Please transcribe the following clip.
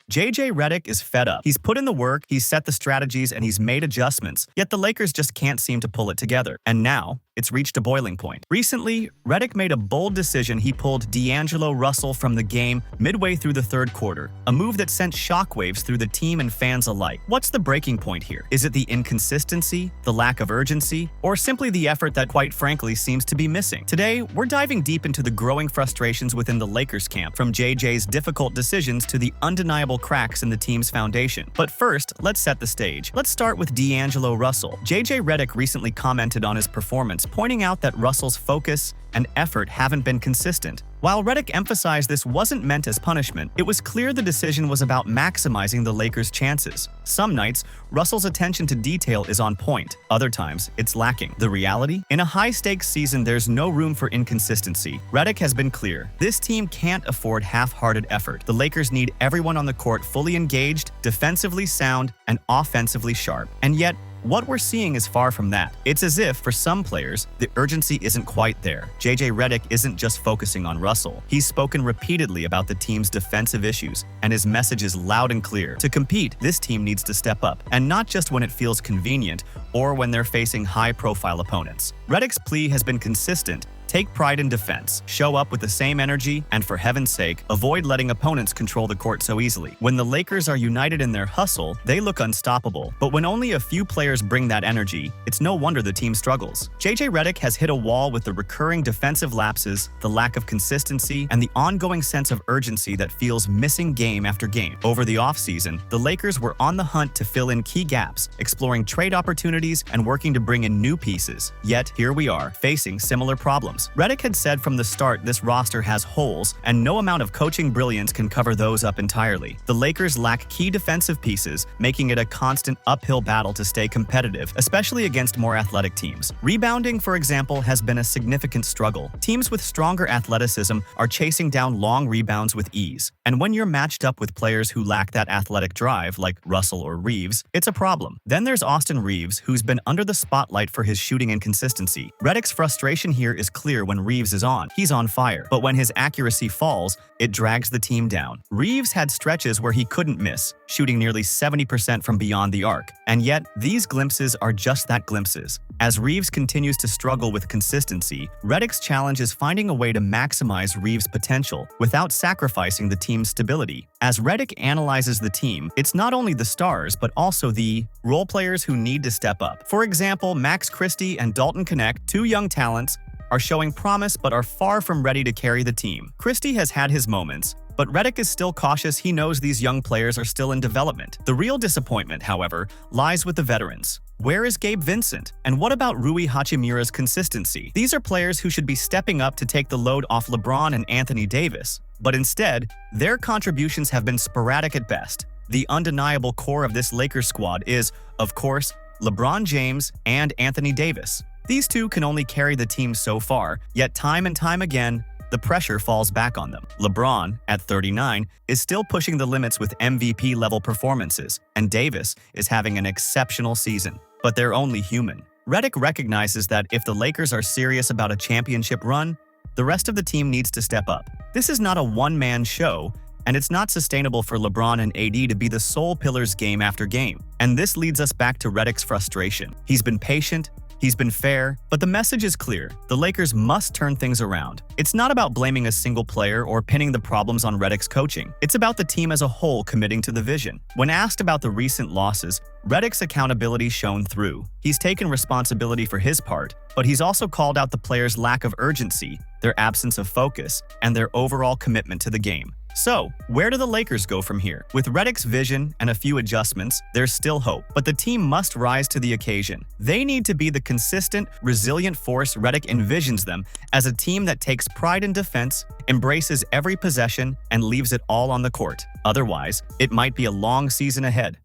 JJ Redick is fed up. He's put in the work, he's set the strategies, and he's made adjustments, yet the Lakers just can't seem to pull it together. And now, it's reached a boiling point. Recently, Redick made a bold decision. He pulled AngeloRussell from the game midway through the third quarter, a move that sent shockwaves through the team and fans alike. What's the breaking point here? Is it the inconsistency, the lack of urgency, or simply the effort that, quite frankly, seems to be missing? Today, we're diving deep into the growing frustrations within the Lakers camp, from JJ's difficult decisions to the undeniable cracks in the team's foundation. But first, let's set the stage. Let's start with AngeloRussell. JJ Redick recently commented on his performance, pointing out that Russell's focus and effort haven't been consistent. While Redick emphasized this wasn't meant as punishment, it was clear the decision was about maximizing the Lakers' chances. Some nights, Russell's attention to detail is on point. Other times, it's lacking. The reality? In a high-stakes season, there's no room for inconsistency. Redick has been clear. This team can't afford half-hearted effort. The Lakers need everyone on the court fully engaged, defensively sound, and offensively sharp. And yet, what we're seeing is far from that. It's as if, for some players, the urgency isn't quite there. JJ Redick isn't just focusing on Russell. He's spoken repeatedly about the team's defensive issues, and his message is loud and clear. To compete, this team needs to step up, and not just when it feels convenient or when they're facing high-profile opponents. Redick's plea has been consistent. Take pride in defense, show up with the same energy, and for heaven's sake, avoid letting opponents control the court so easily. When the Lakers are united in their hustle, they look unstoppable. But when only a few players bring that energy, it's no wonder the team struggles. JJ Redick has hit a wall with the recurring defensive lapses, the lack of consistency, and the ongoing sense of urgency that feels missing game after game. Over the offseason, the Lakers were on the hunt to fill in key gaps, exploring trade opportunities and working to bring in new pieces. Yet, here we are, facing similar problems. Redick had said from the start this roster has holes, and no amount of coaching brilliance can cover those up entirely. The Lakers lack key defensive pieces, making it a constant uphill battle to stay competitive, especially against more athletic teams. Rebounding, for example, has been a significant struggle. Teams with stronger athleticism are chasing down long rebounds with ease. And when you're matched up with players who lack that athletic drive, like Russell or Reaves, it's a problem. Then there's Reaves, who's been under the spotlight for his shooting inconsistency. Redick's frustration here is clear. When Reaves is on, he's on fire. But when his accuracy falls, it drags the team down. Reaves had stretches where he couldn't miss, shooting nearly 70% from beyond the arc. And yet, these glimpses are just that, glimpses. As Reaves continues to struggle with consistency, Redick's challenge is finding a way to maximize Reaves' potential without sacrificing the team's stability. As Redick analyzes the team, it's not only the stars, but also the role players who need to step up. For example, Christie and Dalton, two young talents, are showing promise but are far from ready to carry the team. Christie has had his moments, but Redick is still cautious. He knows these young players are still in development. The real disappointment, however, lies with the veterans. Where is Gabe, Vincent? And what about Hachimura's consistency? These are players who should be stepping up to take the load off LeBron and Anthony Davis. But instead, their contributions have been sporadic at best. The undeniable core of this Lakers squad is, of course, LeBron James and Anthony Davis. These two can only carry the team so far, yet time and time again, the pressure falls back on them. LeBron, at 39, is still pushing the limits with MVP-level performances, and Davis is having an exceptional season. But they're only human. Redick recognizes that if the Lakers are serious about a championship run, the rest of the team needs to step up. This is not a one-man show, and it's not sustainable for LeBron and AD to be the sole pillars game after game. And this leads us back to Redick's frustration. He's been patient, he's been fair, but the message is clear. The Lakers must turn things around. It's not about blaming a single player or pinning the problems on Redick's coaching. It's about the team as a whole committing to the vision. When asked about the recent losses, Redick's accountability shone through. He's taken responsibility for his part, but he's also called out the players' lack of urgency, their absence of focus, and their overall commitment to the game. So, where do the Lakers go from here? With Redick's vision and a few adjustments, there's still hope, but the team must rise to the occasion. They need to be the consistent, resilient force Redick envisions them as a team that takes pride in defense, embraces every possession, and leaves it all on the court. Otherwise, it might be a long season ahead.